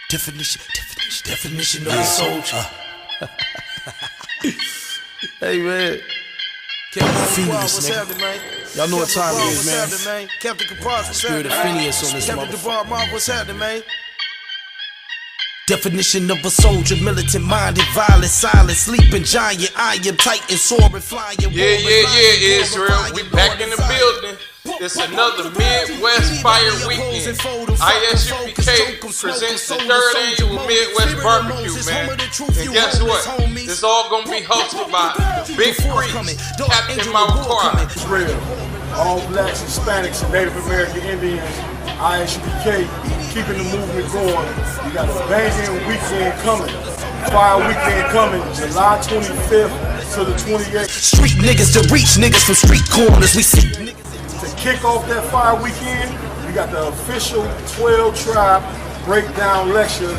Definition of a soldier. Hey man, Phineas, nigga. Y'all know what time it is, man. Spirit of Phineas on this motherfucker. What's happening, man? Definition of a soldier, militant minded, violent, silent, sleeping giant, iron, titan, soaring, flying. Yeah, Israel. We back in the building. It's another Midwest Fire Weekend. I.S.U.P.K. presents the third annual Midwest Barbecue, man. And guess what? It's all gonna be hosted by Big Priest, Captain Mawakwa. Israel, all blacks, Hispanics, and Native American Indians, I.S.U.P.K. keeping the movement going. We got a banging weekend coming. Fire weekend coming, July 25th to the 28th. Street niggas to reach niggas from street corners. We see niggas. To kick off that fire weekend, we got the official 12 Tribe breakdown lecture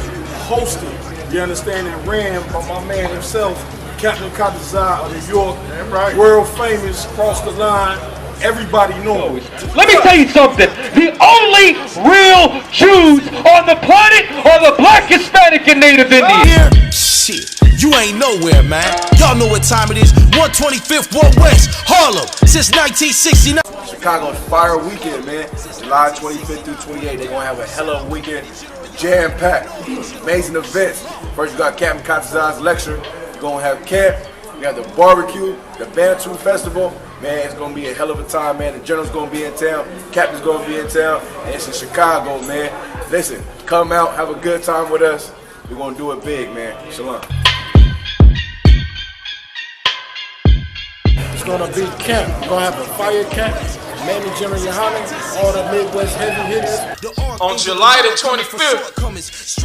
hosted, you understand, and ran by my man himself, Captain Katazai of New York, world famous, cross the line. Everybody knows. Let me tell you something. The only real Jews on the planet are the black, Hispanic, and Native Indians. Shit, you ain't nowhere, man. Y'all know what time it is. 125th Ward West, Harlem, since 1969. Chicago's Fire Weekend, man. July 25th through 28th. They're gonna have a hell of a weekend. Jam-packed. Amazing events. First, you got Captain Katazai's lecture. You're gonna have camp. We have the barbecue, the Bantu Festival. Man, it's gonna be a hell of a time, man. The General's gonna be in town, Captain's gonna be in town, and it's in Chicago, man. Listen, come out, have a good time with us. We're gonna do it big, man. Shalom. It's gonna be camp. We're gonna have a fire camp. Manny, GEN.YAHANNA, all the Midwest heavy hitters. On July the 25th,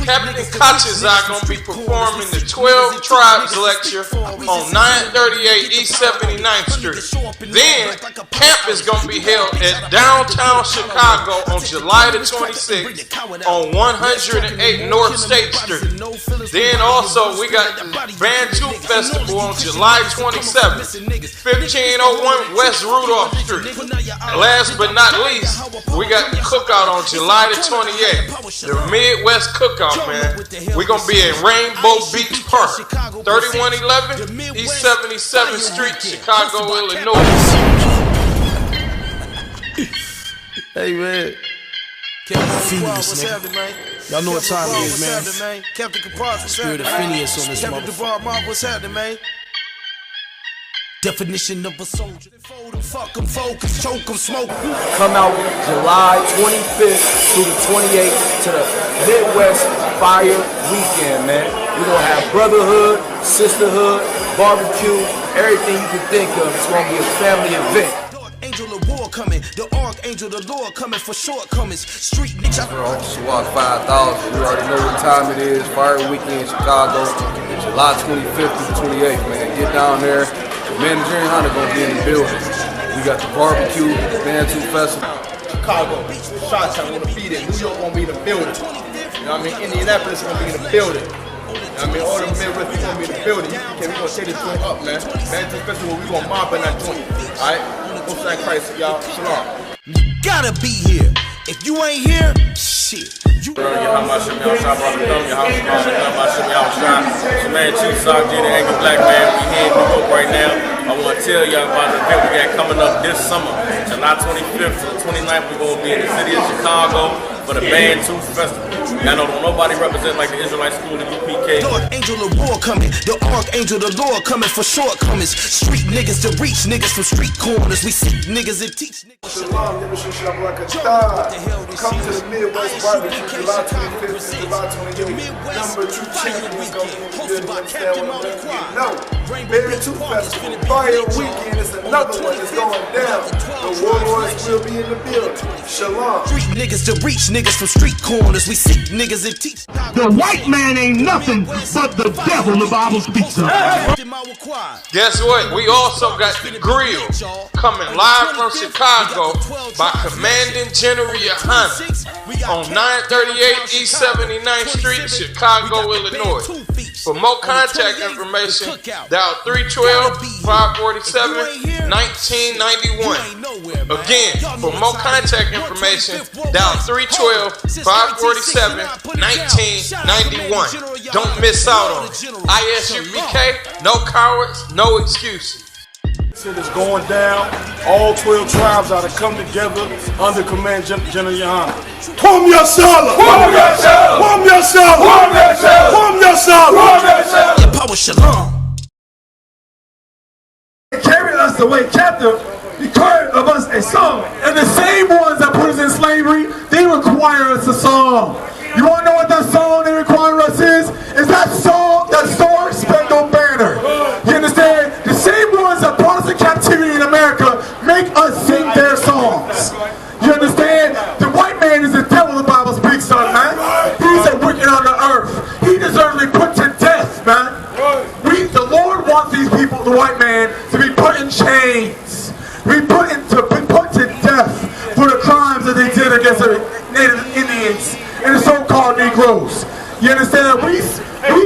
Captain Katazai gonna be performing the 12 Tribes lecture on 938 East 79th Street. Then, camp is gonna be held at downtown Chicago on July the 26th on 108 North State Street. Then also, we got the Bantu Festival on July 27th, 1501 West Rudolph Street. Last but not least, we got the cookout on July the 28th. The Midwest Cookout, man. We're going to be in Rainbow Beach Park, 3111 East 77th Street, Chicago, Illinois. Hey, man. Phineas, nigga. Y'all know what time it is, man. Spirit of Phineas on this motherfucker. What's happening, man? Definition of a soldier. Fuck 'em, focus, choke 'em, smoke. Come out July 25th through the 28th to the Midwest Fire Weekend, man. We're gonna have brotherhood, sisterhood, barbecue, everything you can think of. It's gonna be a family event. Angel of war coming, the archangel, the Lord coming for shortcomings. Street niggas. SWAT 5000. You already know what time it is. Fire Weekend, Chicago, July 25th through the 28th, man. Get down there. Man, GEN.YAHANNA gonna be in the building. We got the barbecue, the Bantu Festival. Chicago, Chi-Town gonna be there. New York gonna be in the building. You know what I mean? Indianapolis gonna be in the building. You know what I mean? All the Midwest people gonna be in the building. We gonna take this joint up, man. Bantu Festival, we gonna mob in that joint. Alright? Most of Christ, y'all. Shalom. Gotta be here. If you ain't here, shit. You man, Chief Sergeant, angry black man, we here in New York right now. I want to tell y'all about the event we got coming up this summer, July 25th to the 29th. We're going to be in the city of Chicago for the Bantu Festival. Y'all know don't nobody represent like the Israelite school, the UPK. Lord, angel of war coming, the archangel, the Lord coming for shortcomings. Street niggas to reach niggas from street corners. We see niggas and teach niggas. Come to the Midwest Barbecue, July 25th to July 28th. Number 2 champions gonna be in the building. Understand what I'm saying? No. Bantu Festival, Fire Weekend is another one that's going down. The warlords will be in the building. Shalom. Street niggas to reach niggas from street corners. We see niggas and teach. The white man ain't nothing but the devil, the Bible speaks of. Guess what? We also got the grill coming live from Chicago by Commanding GEN.YAHANNA on 938 East 79th Street, Chicago, Illinois. For more contact information, dial 312-547-1991. Again, for more contact information, dial 312-547-1991. Don't miss out on it. I.S.U.P.K, no cowards, no excuses. It is going down. All 12 tribes are to come together under command GEN.YAHANNA. Kwam Yashala! Kwam Yashala! Kwam Yashala! Kwam Yashala! Kwam Yashala! Kwam Yashala! Your power shalom. They carried us away captive, required of us a song. And the same ones that put us in slavery, they require us a song. You want to know what that song they require us is? Is that song, that Star Spangled Banner. You understand? The same ones that brought us in captivity in America make us sing their songs. You understand? The white man is the devil, the Bible speaks on, man. He's a wicked on the earth. He deserves to be put to death, man. The Lord wants these people, the white man, to be put in chains. Be put to death for the crimes that they did against the Native Indians and the so-called Negroes. You understand? We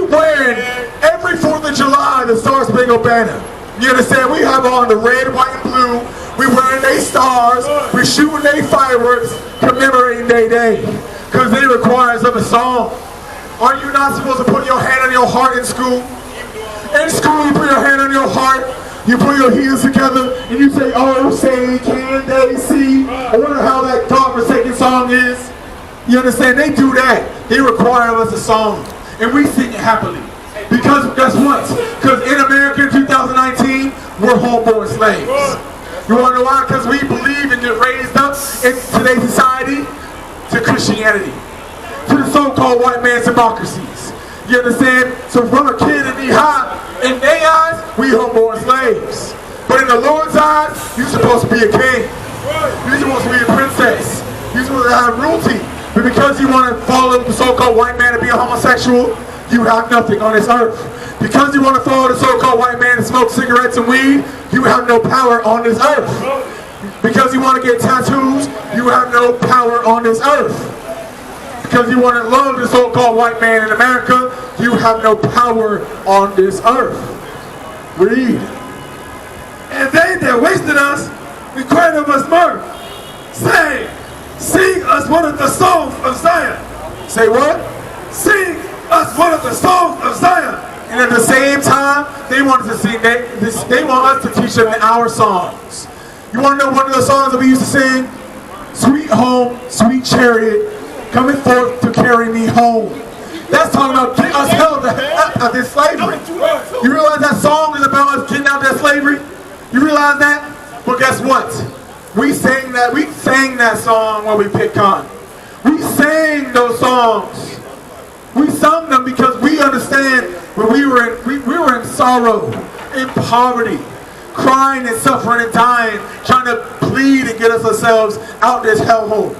wearing every 4th of July the Star Spangled Banner. You understand? We have on the red, white, and blue. We wearing their stars. We shooting their fireworks, commemorating their day. Because they require us of a song. Are you not supposed to put your hand on your heart in school? In school, you put your hand on your heart. You put your heels together and you say, oh, say, can they see? I wonder how that God-forsaken song is. You understand? They do that. They require us a song. And we sing it happily. Because guess what? Because in America in 2019, we're homeborn slaves. You want to know why? Because we believe and get raised up in today's society to Christianity. To the so-called white man's democracies. You understand? So from a kid in knee-high, in their eyes, we homeborn slaves. But in the Lord's eyes, you're supposed to be a king. You're supposed to be a princess. You're supposed to have royalty. But because you want to follow the so-called white man and be a homosexual, you have nothing on this earth. Because you want to follow the so-called white man and smoke cigarettes and weed, you have no power on this earth. Because you want to get tattoos, you have no power on this earth. Because you want to love the so-called white man in America, you have no power on this earth. Read. And they that wasted us required of us murder. Say, sing us one of the songs of Zion. Say what? Sing us one of the songs of Zion. And at the same time, they want us to sing. They want us to teach them our songs. You want to know one of the songs that we used to sing? Sweet home, sweet chariot, coming forth to carry me home. That's talking about getting us out of this slavery. You realize that song is about us getting out of that slavery? You realize that? But guess what? We sang that song when we picked on. We sang those songs. We sung them because we understand when we were in sorrow, in poverty, crying and suffering and dying, trying to plead and get us ourselves out this hellhole.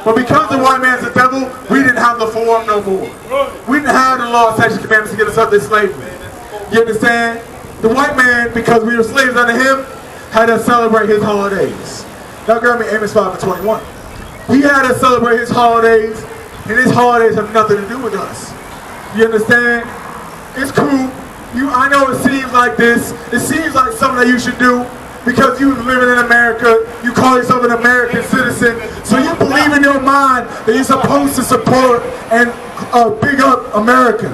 But because the white man's the devil, we didn't have the form no more. We didn't have the law, statutes, commandments to get us out of this slavery. You understand? The white man, because we were slaves under him, had us celebrate his holidays. Now grab me Amos 5:21. He had us celebrate his holidays, and his holidays have nothing to do with us. You understand? It's cool. I know it seems like this. It seems like something that you should do because you living in America. You call yourself an American citizen. So you believe in your mind that you're supposed to support and big up America.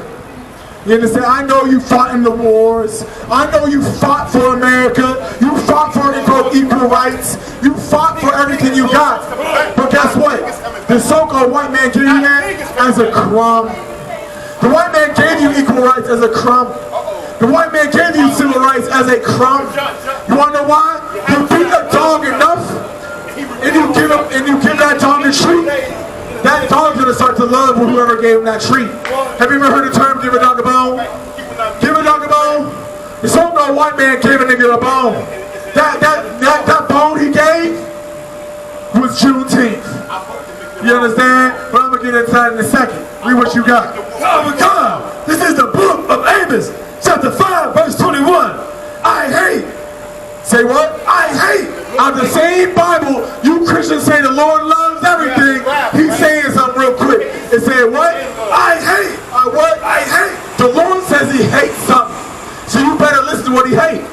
You understand? I know you fought in the wars. I know you fought for America. You fought for equal rights. You fought for everything you got. But guess what? The so-called white man gave you that as a crumb. The white man gave you equal rights as a crumb. The white man gave you civil rights as a crumb. You want to know why? You beat a dog enough, and you give that dog a treat. That dog's gonna start to love whoever gave him that treat. Have you ever heard the term "give a dog a bone"? Give a dog a bone. The so-called white man gave a nigga a bone. That bone he gave was Juneteenth. You understand? But I'm gonna get into that in a second. Read what you got. Oh my God! This is the book of Amos, chapter 5, verse 21. I hate. Say what? I hate. Out of the same Bible, you Christians say the Lord loves everything. He's saying something real quick. It said what? I hate. What? I hate. The Lord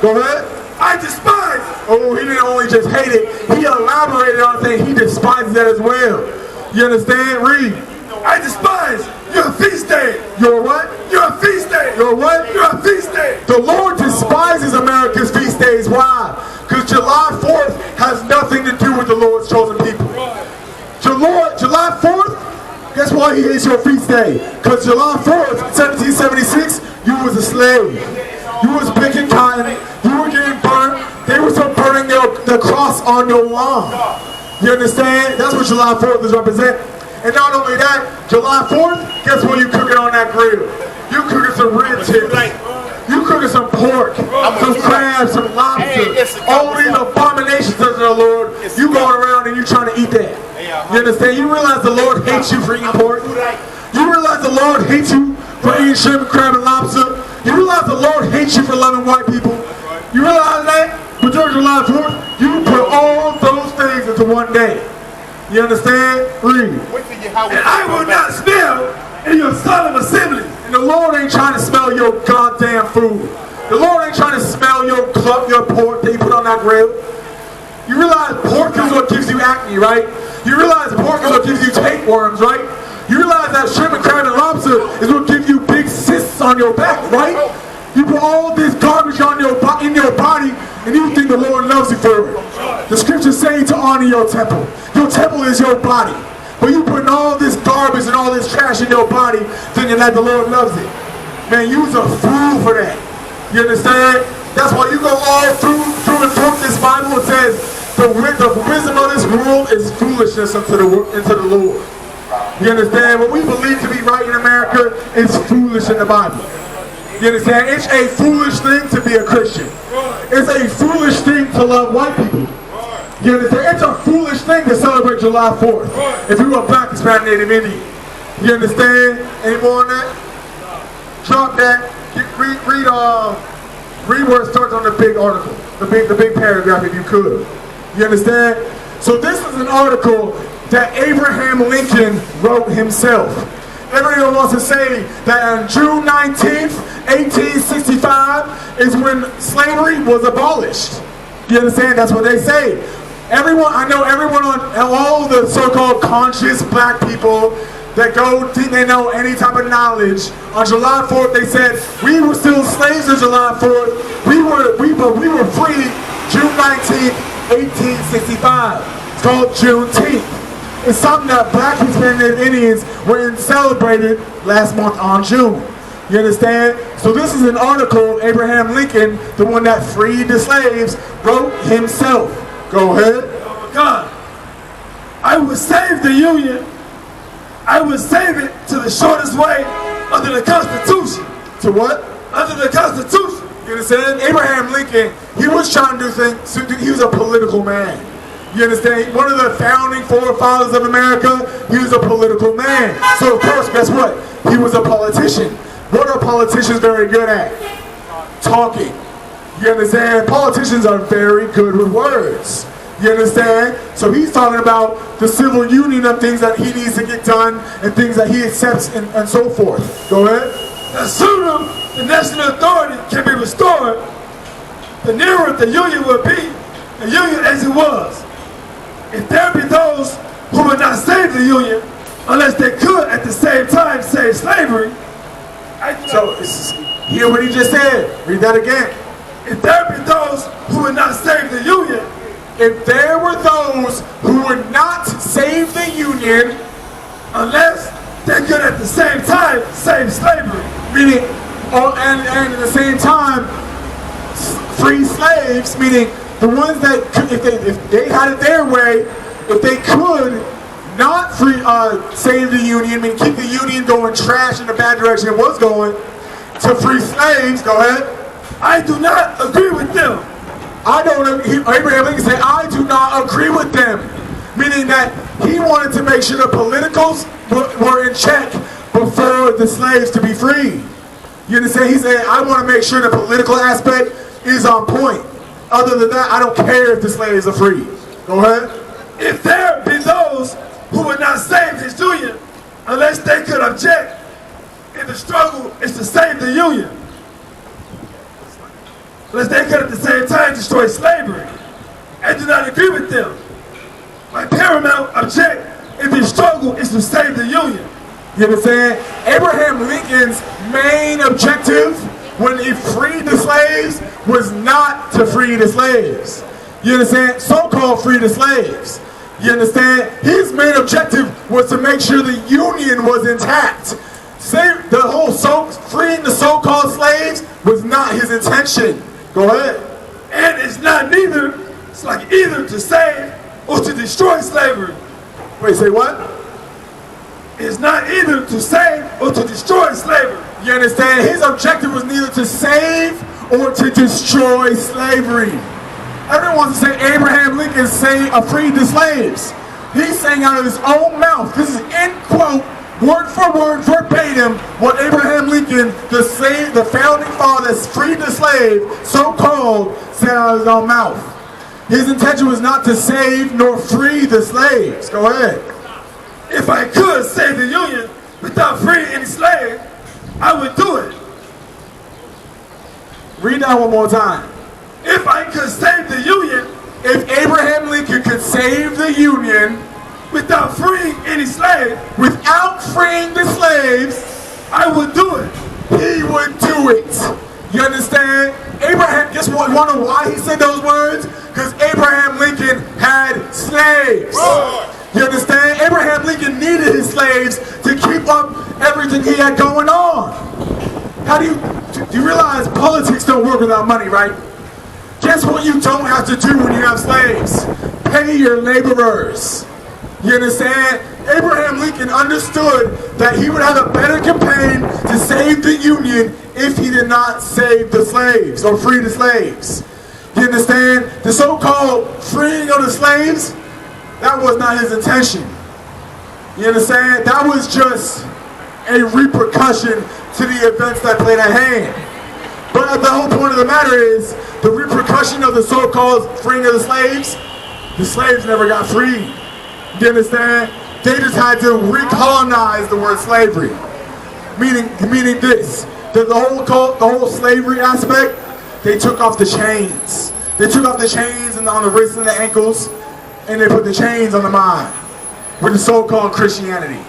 Go ahead. I despise. Oh, he didn't only just hate it, he elaborated on saying he despises that as well. You understand? Read. I despise your feast day. Your what? Your feast day. Your what? Your feast day. The Lord despises America's feast days. Why? Because July 4th has nothing to do with the Lord's chosen people. July 4th, guess why he hates your feast day? Because July 4th, 1776, you was a slave. You was picking cotton. You were getting burnt. They were still burning the cross on your lawn. You understand? That's what July 4th is representing. And not only that, July 4th, guess what you cooking on that grill? You cooking some rib tips. You cooking some pork, some crabs, some lobster. All these abominations of the Lord. You going around and you trying to eat that. You understand? You realize the Lord hates you for eating pork? You realize the Lord hates you for eating shrimp, crab, and lobster? You realize the Lord hates you for loving white people? You realize that? But during July 4th, you put all those things into one day. You understand? Read. And I will not smell in your solemn assembly. And the Lord ain't trying to smell your goddamn food. The Lord ain't trying to smell your pork that you put on that grill. You realize pork is what gives you acne, right? You realize pork is what gives you tapeworms, right? You realize that shrimp and crab and lobster is what gives you big cysts on your back, right? You put all this garbage on in your body, and you think the Lord loves you for it. The scriptures say to honor your temple. Your temple is your body. But you putting all this garbage and all this trash in your body, thinking that the Lord loves it. Man, you's a fool for that. You understand? That's why you go all through and through this Bible. It says the wisdom of this world is foolishness unto the Lord. You understand? What we believe to be right in America is foolish in the Bible. You understand? It's a foolish thing to be a Christian. It's a foolish thing to love white people. You understand? It's a foolish thing to celebrate July 4th. If you were black, Hispanic, Native Indian. You understand? Any more on that? Drop that. Read where it starts on the big article. The big paragraph if you could. You understand? So this is an article that Abraham Lincoln wrote himself. Everyone wants to say that on June 19th, 1865 is when slavery was abolished. You understand? That's what they say. I know everyone on all the so-called conscious black people that think they know any type of knowledge. On July 4th, they said we were still slaves on July 4th. We were free June 19th, 1865. It's called Juneteenth. It's something that black Hispanic Indians were celebrated last month on June. You understand? So this is an article Abraham Lincoln, the one that freed the slaves, wrote himself. Go ahead. Oh God, I will save the Union. I will save it to the shortest way under the Constitution. To what? Under the Constitution. You understand? Abraham Lincoln, he was trying to do things. He was a political man. You understand? One of the founding forefathers of America, he was a political man. So of course, guess what? He was a politician. What are politicians very good at? Talking. You understand? Politicians are very good with words. You understand? So he's talking about the civil union of things that he needs to get done and things that he accepts and so forth. Go ahead. The sooner the national authority can be restored, the nearer the union will be, the union as it was. If there be those who would not save the Union unless they could at the same time save slavery. So hear what he just said. Read that again. If there be those who would not save the Union, if there were those who would not save the Union unless they could at the same time save slavery, meaning, and at the same time free slaves, meaning the ones that, if they had it their way, if they could not save the Union, mean keep the Union going trash in the bad direction it was going, to free slaves, go ahead. I do not agree with them. Abraham Lincoln said, I do not agree with them. Meaning that he wanted to make sure the politicals were in check before the slaves to be freed. You understand? He said, I want to make sure the political aspect is on point. Other than that, I don't care if the slaves are free. Go ahead. If there be those who would not save his Union unless they could object, and the struggle is to save the Union. unless they could at the same time destroy slavery. I do not agree with them. My paramount object in this struggle is to save the Union. You understand? Abraham Lincoln's main objective when he freed the slaves was not to free the slaves. You understand? So-called free the slaves. You understand? His main objective was to make sure the Union was intact. The whole freeing the so-called slaves was not his intention. Go ahead. And it's not neither. It's like either to save or to destroy slavery. Wait, say what? It's not either to save or to destroy slavery. You understand? His objective was neither to save or to destroy slavery. Everyone wants to say Abraham Lincoln freed the slaves. He's saying out of his own mouth, this is in quote, word for word, verbatim, what Abraham Lincoln, the founding father, freed the slave, so-called, said out of his own mouth. His intention was not to save nor free the slaves. Go ahead. If I could save the Union without freeing any slave, I would do it. Read that one more time. If I could save the Union, if Abraham Lincoln could save the Union without freeing any slave, without freeing the slaves, I would do it. He would do it. You understand? Abraham, guess what? You want to know why he said those words? Because Abraham Lincoln had slaves. You understand? Abraham Lincoln needed his slaves to keep up everything he had going on. Do you realize politics don't work without money, right? Guess what you don't have to do when you have slaves? Pay your laborers. You understand? Abraham Lincoln understood that he would have a better campaign to save the Union if he did not save the slaves or free the slaves. You understand? The so-called freeing of the slaves, that was not his intention. You understand? That was just a repercussion to the events that played at hand. But the whole point of the matter is, the repercussion of the so-called freeing of the slaves never got freed. You understand? They just had to recolonize the word slavery. Meaning this, that the whole slavery aspect, they took off the chains. They took off the chains on the wrists and the ankles, and they put the chains on the mind with the so-called Christianity.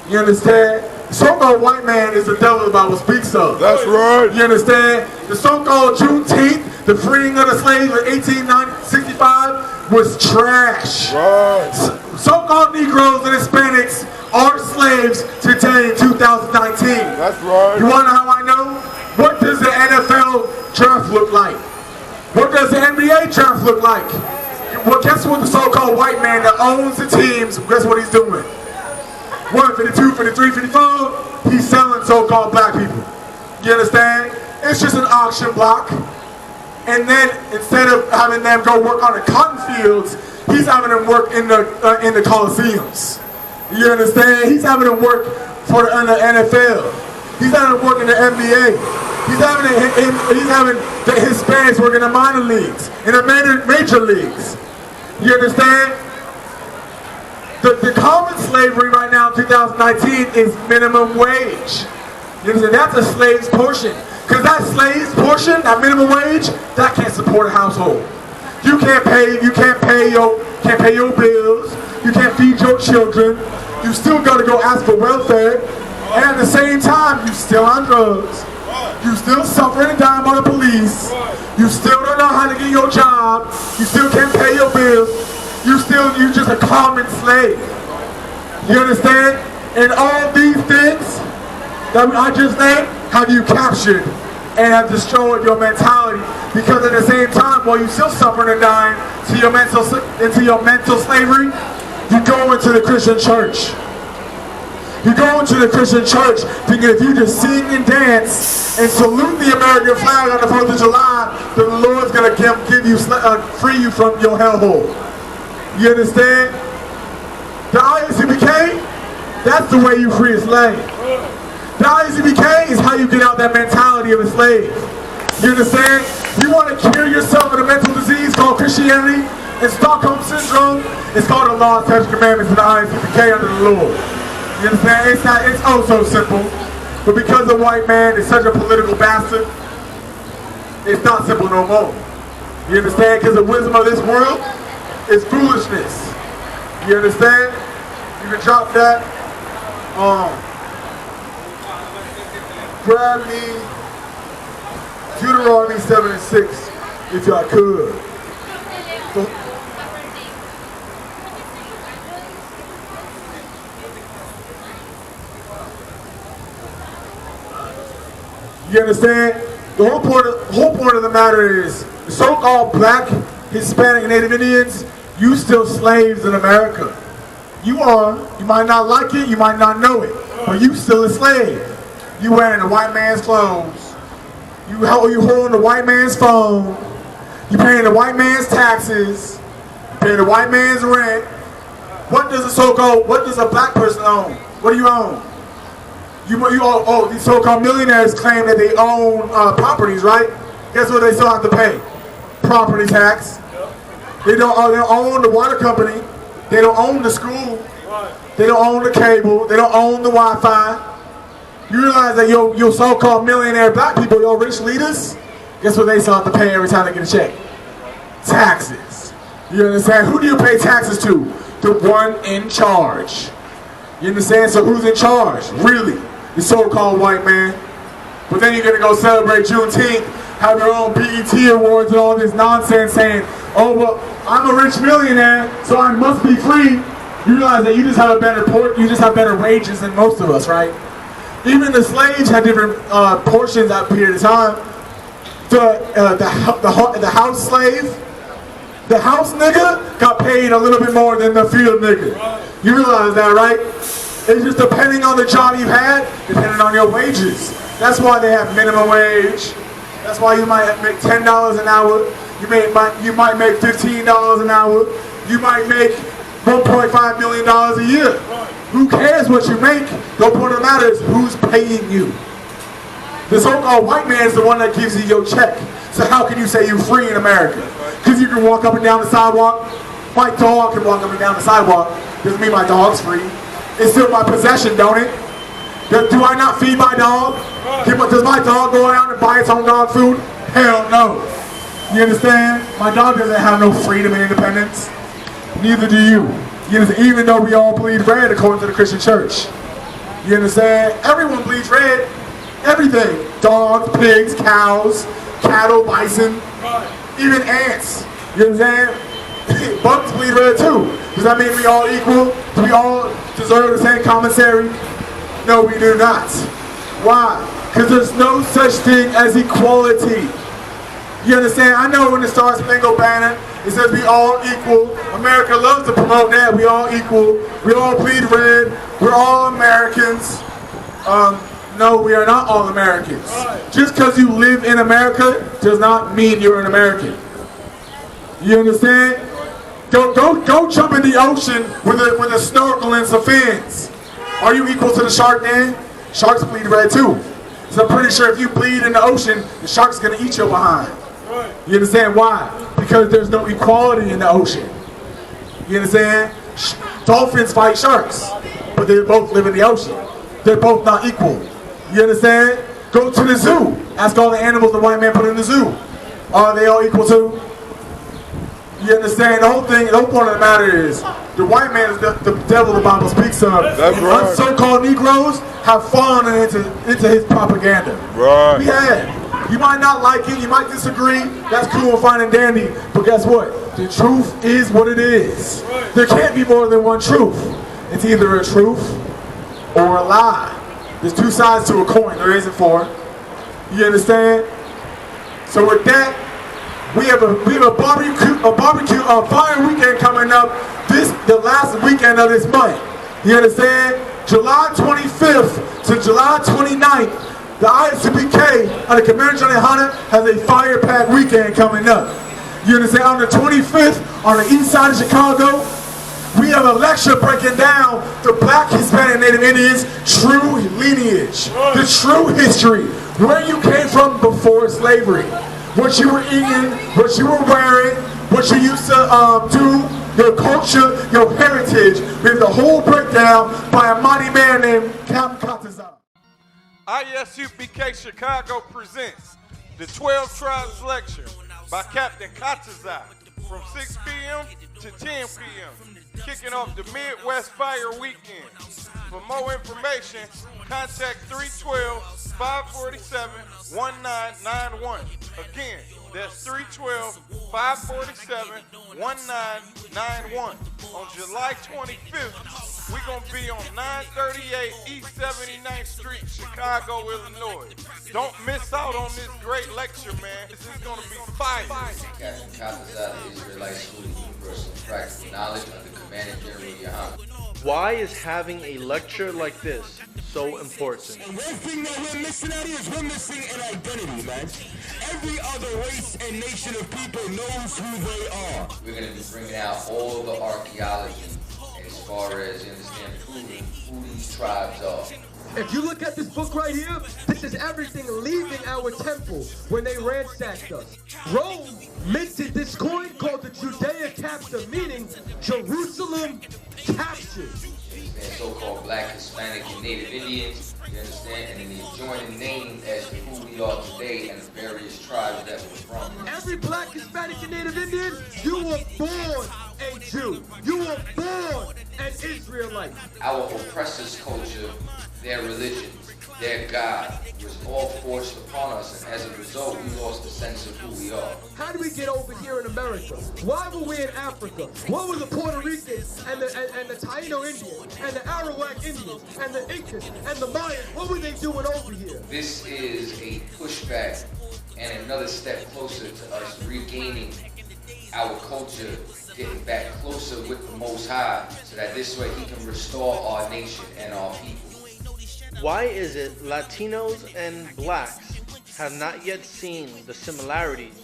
You understand? The so-called white man is the devil the Bible speaks of. That's right. You understand? The so-called Juneteenth, the freeing of the slaves in 1865 was trash. Right. So-called Negroes and Hispanics are slaves today in 2019. That's right. You want to know how I know? What does the NFL draft look like? What does the NBA draft look like? Well, guess what the so-called white man that owns the teams, guess what he's doing? 1, 52, 53, 54, he's selling so-called black people. You understand? It's just an auction block. And then instead of having them go work on the cotton fields, he's having them work in the Coliseums. You understand? He's having them work for the NFL. He's having them work in the NBA. He's having the Hispanics work in the minor leagues, in the major leagues. You understand? The common slavery right now in 2019 is minimum wage. You understand? That's a slave's portion. Because that slave's portion, that minimum wage, that can't support a household. You can't pay your bills. You can't feed your children. You still got to go ask for welfare. And at the same time, you still on drugs. You still suffering and dying by the police. You still don't know how to get your job. You still can't pay your bills. You're just a common slave. You understand? And all these things that I just named have you captured and have destroyed your mentality, because at the same time, while you still suffering and dying into your mental slavery, you go into the Christian church. You go into the Christian church thinking if you just sing and dance and salute the American flag on the 4th of July, the Lord's going to free you from your hellhole. You understand? The I.S.U.P.K, that's the way you free a slave. The I.S.U.P.K is how you get out that mentality of a slave. You understand? You want to cure yourself of a mental disease called Christianity and Stockholm Syndrome? It's called the Law, Statutes, and Commandments, and the I.S.U.P.K under the Lord. You understand? It's oh so simple. But because the white man is such a political bastard, it's not simple no more. You understand? Because the wisdom of this world is foolishness. You understand? You can drop that. Grab me Deuteronomy 7:6 if y'all could. You understand? The whole point of the matter is the so-called black, Hispanic, and Native Indians, you still slaves in America. You are. You might not like it, you might not know it, but you still a slave. You wearing the white man's clothes. You holding the white man's phone. You paying the white man's taxes. You paying the white man's rent. What does a black person own? What do you own? These so-called millionaires claim that they own properties, right? Guess what they still have to pay? Property tax. They don't own the water company. They don't own the school. They don't own the cable. They don't own the Wi-Fi. You realize that your so-called millionaire black people, your rich leaders, guess what they still have to pay every time they get a check? Taxes. You understand? Who do you pay taxes to? The one in charge. You understand? So who's in charge? Really? The so-called white man. But then you're going to go celebrate Juneteenth, have your own BET awards and all this nonsense saying, oh, well, I'm a rich millionaire, so I must be free. You realize that you just have better wages than most of us, right? Even the slaves had different portions at a period of time. The house slave, the house nigga got paid a little bit more than the field nigga. You realize that, right? It's just depending on the job you had, depending on your wages. That's why they have minimum wage. That's why you might make $10 an hour. You might make $15 an hour. You might make $1.5 million a year. Who cares what you make? The point of the matter is who's paying you. The so-called white man is the one that gives you your check. So how can you say you're free in America? Because you can walk up and down the sidewalk. My dog can walk up and down the sidewalk. Doesn't mean my dog's free. It's still my possession, don't it? Do I not feed my dog? Does my dog go around and buy its own dog food? Hell no. You understand? My dog doesn't have no freedom and independence. Neither do you. You understand? Even though we all bleed red according to the Christian church. You understand? Everyone bleeds red. Everything. Dogs, pigs, cows, cattle, bison, even ants. You understand? Bugs bleed red too. Does that mean we all equal? Do we all deserve the same commissary? No, we do not. Why? Because there's no such thing as equality. You understand? I know when the Star Spangled Banner, it says we all equal. America loves to promote that. We all equal. We all bleed red. We're all Americans. No, we are not all Americans. Just because you live in America does not mean you're an American. You understand? Go jump in the ocean with a snorkel and some fins. Are you equal to the shark then? Sharks bleed red too. So I'm pretty sure if you bleed in the ocean, the shark's gonna eat your behind. You understand why? Because there's no equality in the ocean. You understand? Dolphins fight sharks, but they both live in the ocean. They're both not equal. You understand? Go to the zoo. Ask all the animals the white man put in the zoo. Are they all equal too? You understand? The whole point of the matter is the white man is the devil the Bible speaks of. That's right. Us so-called Negroes have fallen into his propaganda. Right. We have. You might not like it, you might disagree. That's cool and fine and dandy. But guess what? The truth is what it is. There can't be more than one truth. It's either a truth or a lie. There's two sides to a coin. There isn't four. You understand? So with that, we have a fire weekend coming up. The last weekend of this month. You understand? July 25th to July 29th. The I.S.U.P.K. of the Commander GEN.YAHANNA has a fire-packed weekend coming up. You understand? On the 25th, on the east side of Chicago, we have a lecture breaking down the Black, Hispanic, Native Indians' true lineage, the true history, where you came from before slavery, what you were eating, what you were wearing, what you used to do, your culture, your heritage. We have the whole breakdown by a mighty man named Captain Katazan. I.S.U.P.K. Chicago presents the 12 Tribes Lecture by Captain Katazai from 6 p.m. to 10 p.m. kicking off the Midwest Fire Weekend. For more information, contact 312-547-1991. Again, that's 312-547-1991. On July 25th, we're going to be on 938 East 79th Street, Chicago, Illinois. Don't miss out on this great lecture, man. This is going to be fire. Captain Katazai, the Israelite School of Universal and Practical Knowledge under Commander General Yohanna. Why is having a lecture like this so important? And one thing that we're missing out here is we're missing an identity, man. Every other race and nation of people knows who they are. We're going to be bringing out all the archaeology as far as, you understand, proving who these tribes are. If you look at this book right here, this is everything leaving our temple when they ransacked us. Rome minted this coin called the Judea capture, meaning Jerusalem captured. And so-called Black, Hispanic, and Native Indians, you understand, and then the adjoining name as to who we are today and the various tribes that we're from. Every Black, Hispanic, and Native Indian, you were born a Jew. You were born an Israelite. Our oppressors' culture, their religion, their God, was all forced upon us, and as a result, we lost the sense of who we are. How did we get over here in America? Why were we in Africa? What were the Puerto Ricans and the Taino Indians and the Arawak Indians and the Incas and the Mayans? What were they doing over here? This is a pushback and another step closer to us regaining our culture, getting back closer with the Most High, so that this way He can restore our nation and our people. Why is it Latinos and blacks have not yet seen the similarities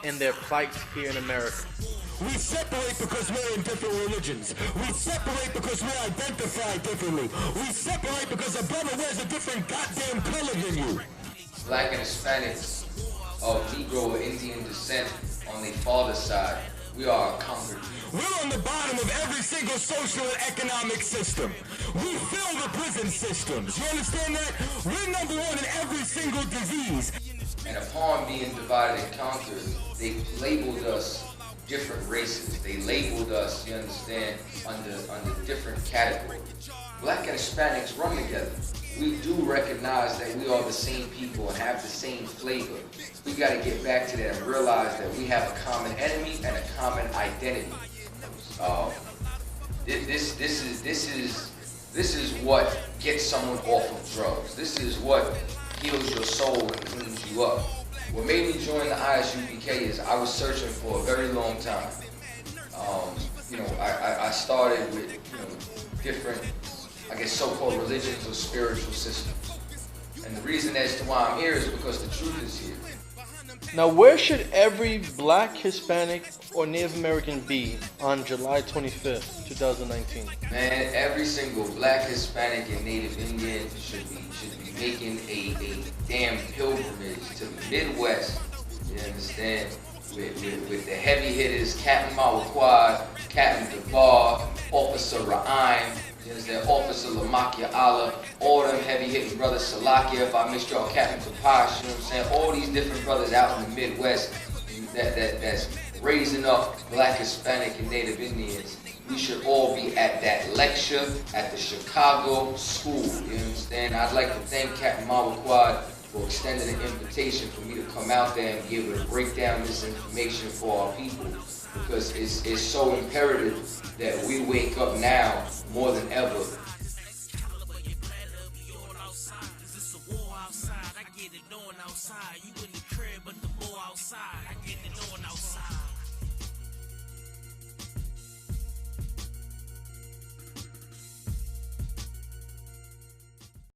in their plights here in America? We separate because we're in different religions. We separate because we identify differently. We separate because a brother wears a different goddamn color than you. Black and Hispanics of Negro or Indian descent on the father's side, we are a conquered people. We're on the bottom of every single social and economic system. We fill the prison systems. You understand that? We're number one in every single disease. And upon being divided and conquered, they labeled us different races. They labeled us, you understand, under different categories. Black and Hispanics run together. We do recognize that we are the same people and have the same flavor. We got to get back to that and realize that we have a common enemy and a common identity. This is what gets someone off of drugs. This is what heals your soul and cleans you up. What made me join the I.S.U.P.K is I was searching for a very long time. I started with different, I guess, so-called religions or spiritual systems. And the reason as to why I'm here is because the truth is here. Now, where should every Black, Hispanic, or Native American be on July 25th, 2019? Man, every single Black, Hispanic, and Native Indian should be making a damn pilgrimage to the Midwest. You understand? With the heavy hitters, Captain Mawquad, Captain Debar, Officer Ra'im, you understand, Officer Lamakia Allah, all them heavy hitting brothers, Salakia, if I missed y'all, Captain Kapash, you know what I'm saying? All these different brothers out in the Midwest that's raising up Black, Hispanic, and Native Indians. We should all be at that lecture at the Chicago school, you understand? I'd like to thank Captain Mawquad for extending an invitation for me to come out there and be able to break down this information for our people, because it's so imperative that we wake up now more than ever. I get it on outside. You in the crib, but the boy outside. I get it on outside.